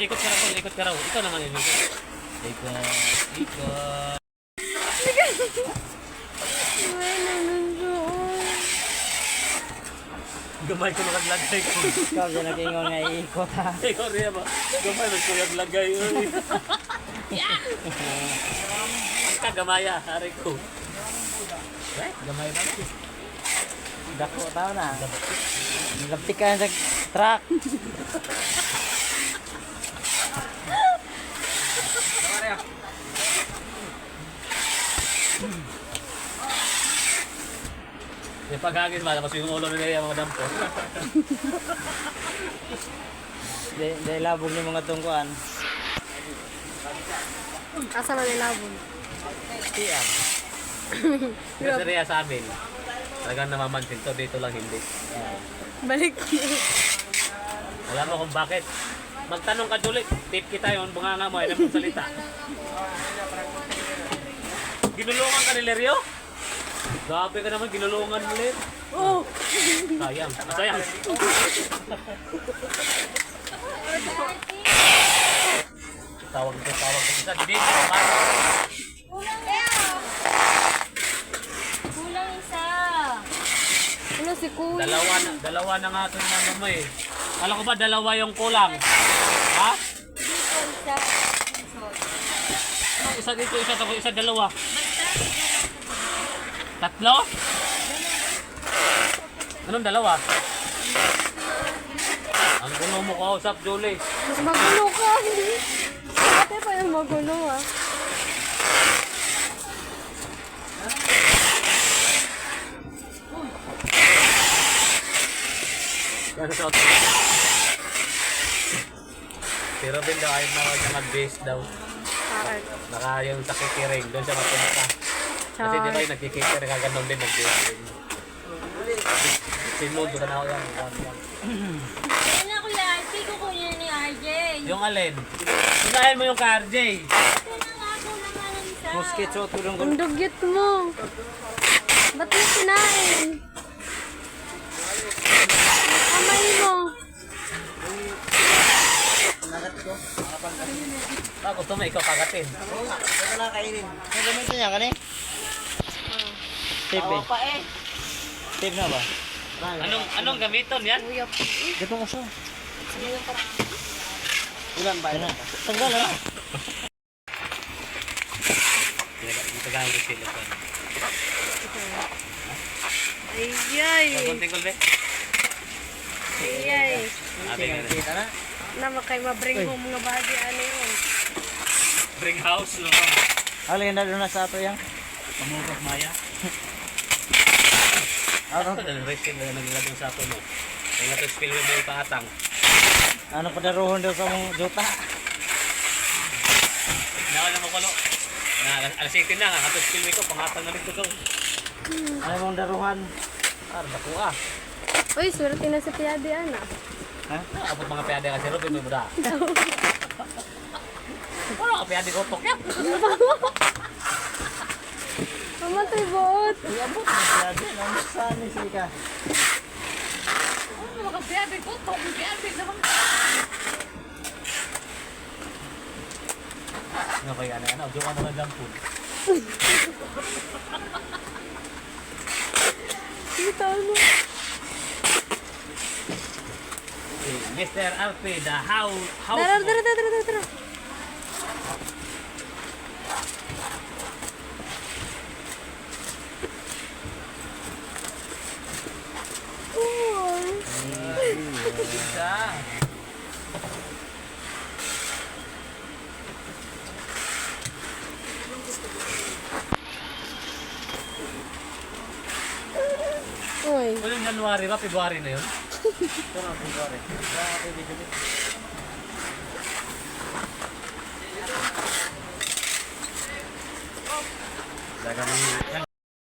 ikot ka raw, ikot ka raw. Ikaw naman yung ikot. Ikot. Uy, nanundoon. Gamay ko nakaglagay ko. Ikaw dyan nag-ingon nga iikot ha. Ikaw rin ba? Gamay mas ko naglagay. Ang kagamaya, hari ko. Gamay ba? Dako tao na. Nagaptik ka sa truck. Yung paghagis ba, tapos yung ulo nila yung mga dampo. Dahil labog ni mga tungkuan. Asa man nilabon? Tiyan. Kasi Rhea sa amin, talagang namamansin to, dito lang hindi. Balik. Alam mo kung bakit? Magtanong ka Julie, tip kita yun, bunganga mo, alam mong salita. Ginulungan ka ni Lerio? Grabe ka naman, ginulungan mo Ler. Oh! Sayang, sayang. Tawag ko isa, dito, Kulang isa. Ano si Kuya? Dalawa na nga ito yung ano mo eh. Kala ko ba dalawa yung kulang? Ha? Dito isa. Isa dito, isa dalawa. Tatlo? Anong dalawa? Ang gulo mo kausap, Julie. Mas magulo ka. Ate pa yung magulo ah. Ano sa auto? Si Robin daw ayaw na niya mag-base daw. Bakit? Naka yung sa kikiring, doon siya mapunta. Kasi di ba yung nagkikikiring, kaganon din nag-base din. Sinod, doon na ako yan. Yan na kuya RJ. Kukunin ni RJ. Yung alin? Sinahin mo yung ka-RJ. Ito na nga. Kulang nga ng isa. Mosquito tulong ko. Ang dugyot mo. Ba't mo sinain? Kamay mo. Gusto mo ikaw kagatin. Ito na kainin. Ang gamitin niya kani? Tape eh. Tape na ba? Anong gamiton yan? Kuya. Ito mo siya. Ulan ba na? Tanggal na. Dito gawin ko sila. Ayay. Kunting kulbe. Ayay. Abi nga na. Kita na. Naman kayo mabring mo mga body. Ano yun? Bring house, no? Alin na doon na sa ato yang. Pamukot Maya. Ano? Ito na resin na naglalagong sa ato mo. Kaya nga ito spill mo yung paatang. Ano padaruhon daw sa mong juta? Nakala mo kalo. Alasitin na nga. Ito spill mo ko. Pangatang na rin ito. Ano mong daruhan? Naku ah. Uy, swerte na sa piyade, ana. Ha? Abot mga piyade kasi Robin mo da. Wala ka piyade ko tok yan. Mamatay buot. Iabot na siya din. Ang sani sika. Wala ka piyade ko tok. Piyade naman. Ano kaya na ano? Diyo ka naman lang po. Kita mo. Mr. Alfie, the house. Tara. Isa. Uy. Walang January ba? February na yun? Ito na, February. Dagang